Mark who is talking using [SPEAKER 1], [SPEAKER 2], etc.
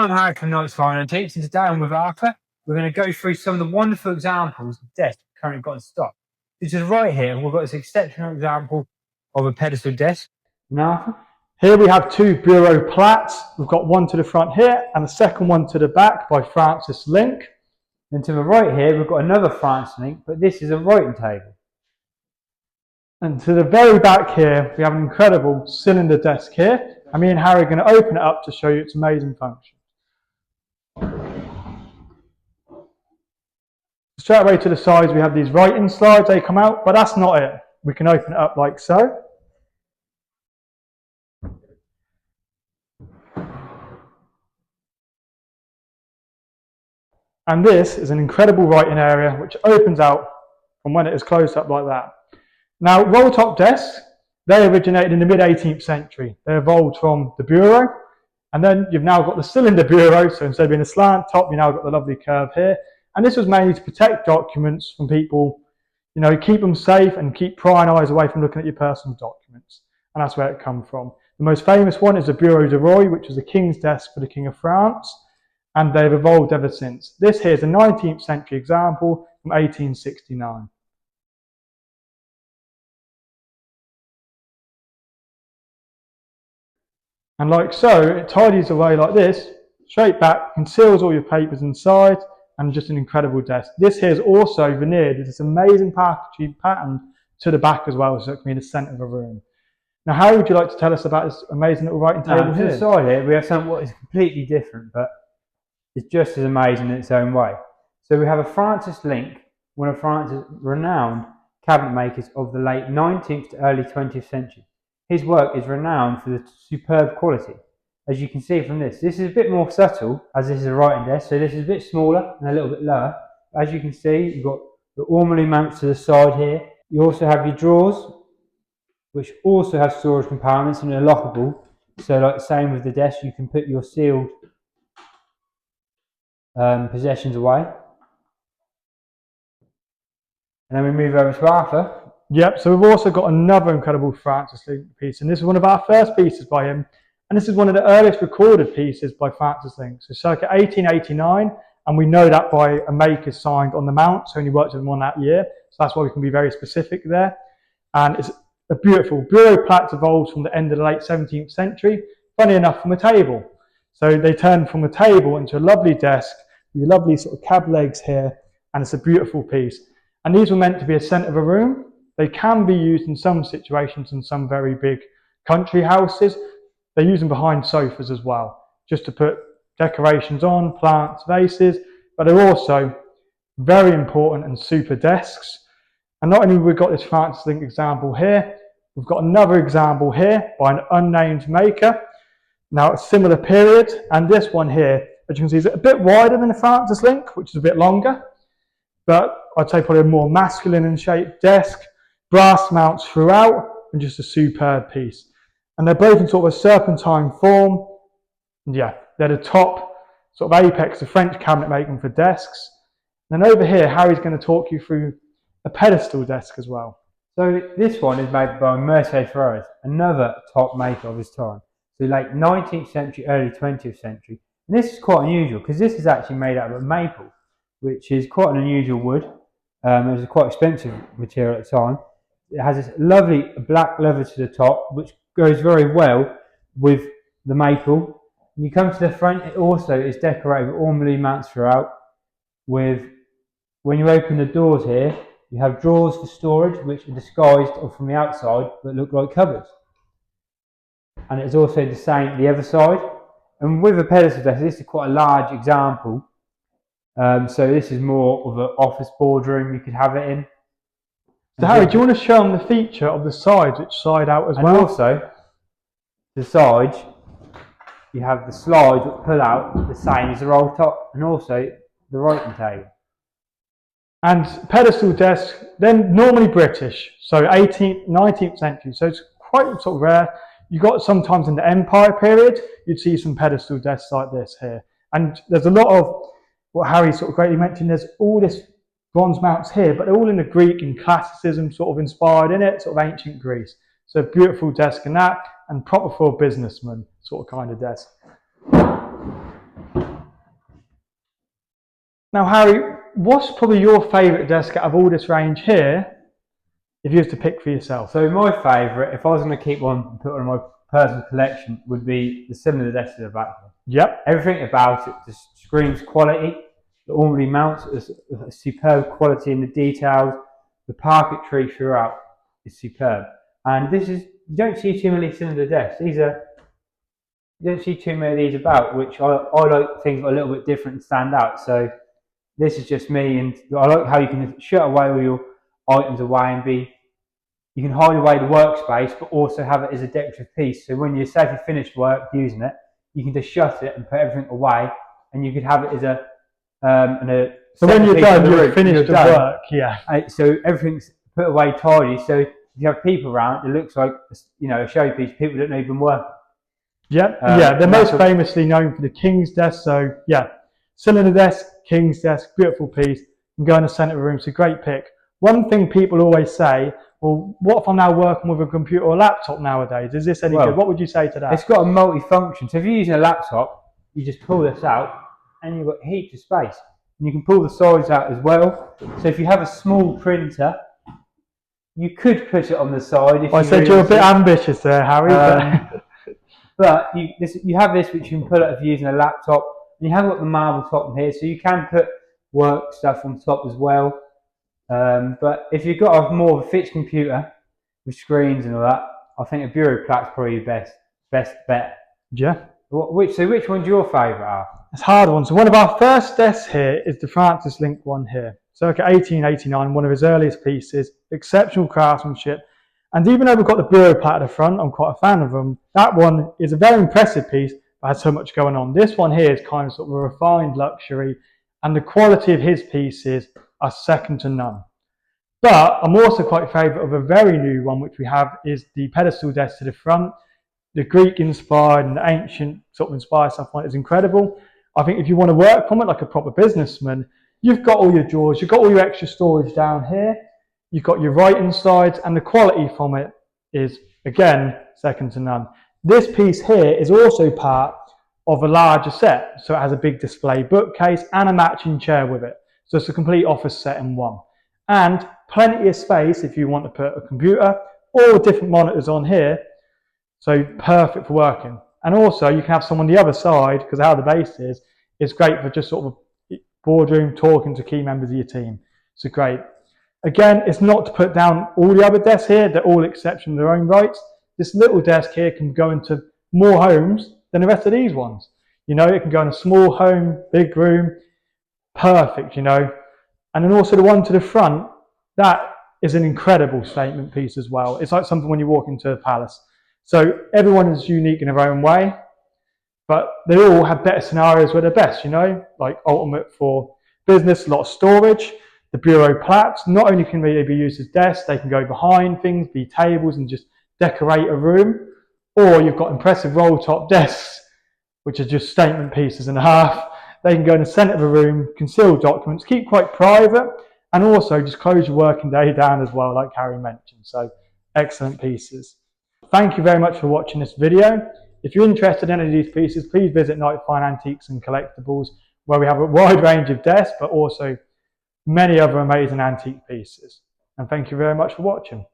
[SPEAKER 1] I'm Harry from Knight Fine Antiques, and today I'm with Arthur. We're going to go through some of the wonderful examples of desks we've currently got in stock. This is right here, we've got this exceptional example of a pedestal desk. Now, Arthur?
[SPEAKER 2] Here we have two bureau plats. We've got one to the front here and the second one to the back by Francis Link.
[SPEAKER 1] Then to the right here, we've got another Francis Link, but this is a writing table.
[SPEAKER 2] And to the very back here, we have an incredible cylinder desk here. And me and Harry are going to open it up to show you its amazing function. Straight away to the sides, we have these writing slides. They come out, but that's not it. We can open it up like so. And this is an incredible writing area which opens out from when it is closed up like that. Now, roll-top desks, they originated in the mid-18th century. They evolved from the bureau, and then you've now got the cylinder bureau, so instead of being a slant top, you've now got the lovely curve here. And this was mainly to protect documents from people, you know, keep them safe and keep prying eyes away from looking at your personal documents. And that's where it comes from. The most famous one is the Bureau de Roi, which was the King's desk for the King of France, and they've evolved ever since. This here is a 19th century example from 1869. And like so, it tidies away like this, straight back, conceals all your papers inside, and just an incredible desk. This here is also veneered with this amazing packaging pattern to the back as well, so it can be in the centre of a room. Now, Harry, would you like to tell us about this amazing little writing table here?
[SPEAKER 1] To the side here, we have something what is completely different, but it's just as amazing in its own way. So we have a Francis Link, one of France's renowned cabinet makers of the late 19th to early 20th century. His work is renowned for the superb quality. As you can see from this is a bit more subtle, as this is a writing desk, so this is a bit smaller and a little bit lower. As you can see, you've got the ormolu mounts to the side here. You also have your drawers, which also have storage compartments and are lockable. So like the same with the desk, you can put your sealed possessions away. And then we move over to Arthur.
[SPEAKER 2] Yep, so we've also got another incredible Francis Link piece, and this is one of our first pieces by him, and this is one of the earliest recorded pieces by Francis Link, so circa 1889, and we know that by a maker signed on the mount, so only worked with him on that year, so that's why we can be very specific there. And it's a beautiful bureau plat evolved from the end of the late 17th century, funny enough, from a table. So they turned from a table into a lovely desk with lovely sort of cab legs here, and it's a beautiful piece. And these were meant to be a centre of a room. They can be used in some situations in some very big country houses. They use them behind sofas as well, just to put decorations on, plants, vases, but they're also very important and super desks. And not only have we got this Francis Link example here, we've got another example here by an unnamed maker. Now, a similar period, and this one here, as you can see, is a bit wider than the Francis Link, which is a bit longer, but I'd say probably a more masculine in shaped desk, brass mounts throughout, and just a superb piece. And they're both in sort of a serpentine form. And yeah, they're the top sort of apex of French cabinet making for desks. And then over here, Harry's going to talk you through a pedestal desk as well.
[SPEAKER 1] So this one is made by Mercier Ferrers, another top maker of his time. So late 19th century, early 20th century. And this is quite unusual because this is actually made out of a maple, which is quite an unusual wood. It was a quite expensive material at the time. It has this lovely black leather to the top, which goes very well with the maple. When you come to the front, it also is decorated with ormolu mounts throughout. When you open the doors here, you have drawers for storage, which are disguised from the outside, but look like cupboards. And it's also the same the other side. And with a pedestal desk, this is quite a large example. So this is more of an office boardroom you could have it in.
[SPEAKER 2] So Harry, do you want to show them the feature of the sides, which slide out as well?
[SPEAKER 1] And also, the sides, you have the slides that pull out the same as the roll top, and also the writing table.
[SPEAKER 2] And pedestal desks, they're normally British, so 18th, 19th century, so it's quite sort of rare. You got sometimes in the Empire period, you'd see some pedestal desks like this here. And there's a lot of, what Harry sort of greatly mentioned, there's all this bronze mounts here, but they're all in the Greek and classicism sort of inspired in it, sort of ancient Greece. So a beautiful desk and that, and proper for a businessman sort of kind of desk. Now, Harry, what's probably your favourite desk out of all this range here, if you was to pick for yourself?
[SPEAKER 1] So my favourite, if I was going to keep one and put one in my personal collection, would be the similar desk to the back here.
[SPEAKER 2] Yep.
[SPEAKER 1] Everything about it just screams quality. The ormolu mounts are superb quality in the details. The parquetry throughout is superb. And this is, you don't see too many cylinder desks. You don't see too many of these about, which I like things a little bit different and stand out. So this is just me, and I like how you can shut away all your items away and you can hide away the workspace, but also have it as a decorative piece. So when you say if you finished work using it, you can just shut it and put everything away, and you could have it as
[SPEAKER 2] so when you're done, you're finished the work, yeah.
[SPEAKER 1] So everything's put away tidy. So if you have people around, it looks like, you know, a showpiece. People don't know you've been working.
[SPEAKER 2] Yep. Yeah, they're most famously known for the King's desk. So yeah, cylinder desk, King's desk, beautiful piece, and go in the centre of the room. It's a great pick. One thing people always say, well, what if I'm now working with a computer or laptop nowadays? Is this any good? What would you say to that?
[SPEAKER 1] It's got a multi-function. So if you're using a laptop, you just pull this out and you've got heaps of space. And you can pull the sides out as well. So if you have a small printer, you could put it on the side. If
[SPEAKER 2] I said you're a bit ambitious there, Harry.
[SPEAKER 1] But you have this which you can pull out if you're using a laptop. And you have got the marble top in here, so you can put work stuff on top as well. But if you've got more of a fixed computer with screens and all that, I think a bureau plat's probably your best bet.
[SPEAKER 2] Yeah.
[SPEAKER 1] Which one's your favourite?
[SPEAKER 2] It's a hard one. So one of our first desks here is the Francis Link one here. Circa 1889, one of his earliest pieces, exceptional craftsmanship. And even though we've got the bureau plat at the front, I'm quite a fan of them, that one is a very impressive piece, but has so much going on. This one here is kind of sort of a refined luxury, and the quality of his pieces are second to none. But I'm also quite favourite of a very new one which we have, is the pedestal desk to the front. The Greek inspired and the ancient sort of inspired stuff on it is incredible. I think if you want to work from it like a proper businessman, you've got all your drawers, you've got all your extra storage down here, you've got your writing sides, and the quality from it is, again, second to none. This piece here is also part of a larger set, so it has a big display bookcase and a matching chair with it. So it's a complete office set in one. And plenty of space if you want to put a computer or different monitors on here, so perfect for working. And also you can have someone on the other side, because how the base is, it's great for just sort of a boardroom talking to key members of your team. So great. Again, it's not to put down all the other desks here, they're all exceptional in their own rights. This little desk here can go into more homes than the rest of these ones. You know, it can go in a small home, big room, perfect, you know. And then also the one to the front, that is an incredible statement piece as well. It's like something when you walk into a palace. So everyone is unique in their own way, but they all have better scenarios where they're best, you know, like ultimate for business, a lot of storage. The bureau plats, not only can they be used as desks, they can go behind things, be tables and just decorate a room. Or you've got impressive roll top desks, which are just statement pieces and a half. They can go in the centre of a room, conceal documents, keep quite private, and also just close your working day down as well, like Harry mentioned. So excellent pieces. Thank you very much for watching this video. If you're interested in any of these pieces, please visit Knight Fine Antiques and Collectables, where we have a wide range of desks, but also many other amazing antique pieces. And thank you very much for watching.